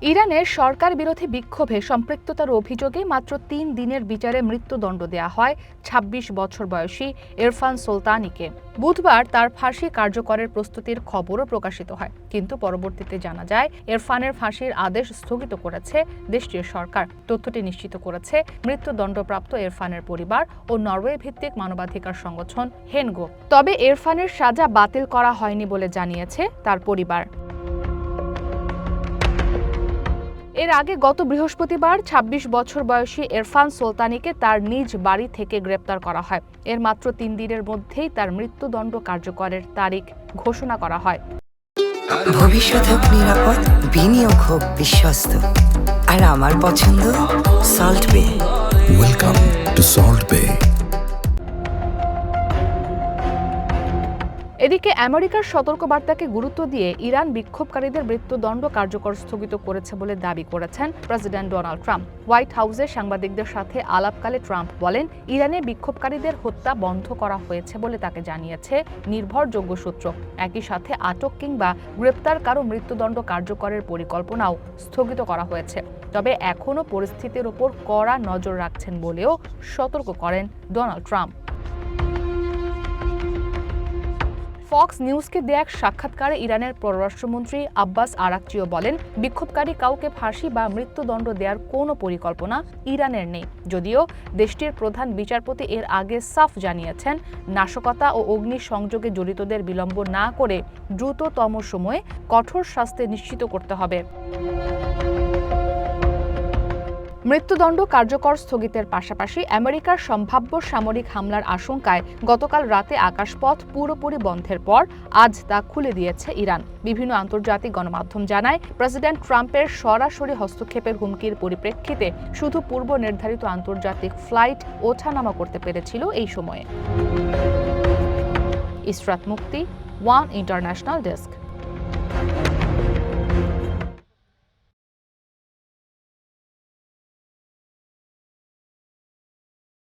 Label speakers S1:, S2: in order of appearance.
S1: ইরানের সরকার বিরোধী বিক্ষোভে সম্পৃক্ততার অভিযোগে মাত্র ৩ দিনের বিচারে মৃত্যুদণ্ড দেয়া হয় ২৬ বছর বয়সী ইরফান সোলতানিকে। বুধবার তার ফাঁসি কার্যকরের প্রস্তুতির খবরও প্রকাশিত হয়, কিন্তু পরবর্তীতে জানা যায় ইরফানের ফাঁসির আদেশ স্থগিত করেছে দেশটির সরকার। তথ্যটি নিশ্চিত করেছে মৃত্যুদণ্ডপ্রাপ্ত ইরফানের পরিবার ও নরওয়ে ভিত্তিক মানবাধিকার সংগঠন হেনগো। তবে ইরফানের সাজা বাতিল করা হয়নি বলে জানিয়েছে তার পরিবার। এর আগে গত বৃহস্পতিবার ২৬ বছর বয়সী ইরফান সোলতানিকে তার নিজ বাড়ি থেকে গ্রেপ্তার করা হয়। এর মাত্র ৩ দিনের মধ্যেই তার মৃত্যুদণ্ড কার্যকরের তারিখ ঘোষণা করা হয়।
S2: ভবিষ্যৎ হোক নিরাপদ, বিনিয়োগ হোক বিশ্বস্ত, আর আমার পছন্দ সল্ট বে।
S3: ওয়েলকাম টু সল্ট বে।
S1: এদিকে আমেরিকার সতর্কবার্তাকে গুরুত্ব দিয়ে ইরান বিক্ষোভকারীদের মৃত্যুদণ্ড কার্যকর স্থগিত করেছে বলে দাবি করেছেন প্রেসিডেন্ট ডোনাল্ড ট্রাম্প। হোয়াইট হাউসে সাংবাদিকদের সাথে আলাপকালে ট্রাম্প বলেন, ইরানে বিক্ষোভকারীদের হত্যা বন্ধ করা হয়েছে বলে তাকে জানিয়েছে নির্ভরযোগ্য সূত্র। একই সাথে আটক কিংবা গ্রেপ্তার কারো মৃত্যুদণ্ড কার্যকরের পরিকল্পনাও স্থগিত করা হয়েছে। তবে এখনও পরিস্থিতির ওপর কড়া নজর রাখছেন বলেও সতর্ক করেন ডোনাল্ড ট্রাম্প। ফক্স নিউজকে দেয়া এক সাক্ষাৎকারে ইরানের পররাষ্ট্রমন্ত্রী আব্বাস আরাকচিও বলেন, বিক্ষোভকারী কাউকে ফাঁসি বা মৃত্যুদণ্ড দেওয়ার কোনো পরিকল্পনা ইরানের নেই। যদিও দেশটির প্রধান বিচারপতি এর আগে সাফ জানিয়েছেন, নাশকতা ও অগ্নিসংযোগে জড়িতদের বিলম্ব না করে দ্রুততম সময়ে কঠোর শাস্তি নিশ্চিত করতে হবে। মৃত্যুদণ্ড কার্যকর স্থগিতের পাশাপাশি আমেরিকার সম্ভাব্য সামরিক হামলার আশঙ্কায় গতকাল রাতে আকাশপথ পুরোপুরি বন্ধের পর আজ তা খুলে দিয়েছে ইরান। বিভিন্ন আন্তর্জাতিক গণমাধ্যম জানায়, প্রেসিডেন্ট ট্রাম্পের সরাসরি হস্তক্ষেপের হুমকির পরিপ্রেক্ষিতে শুধু পূর্ব নির্ধারিত আন্তর্জাতিক ফ্লাইট ওঠানামা করতে পেরেছিল এই সময়ে। ইসরাত মুক্তি, ওয়ান ইন্টারন্যাশনাল ডেস্ক।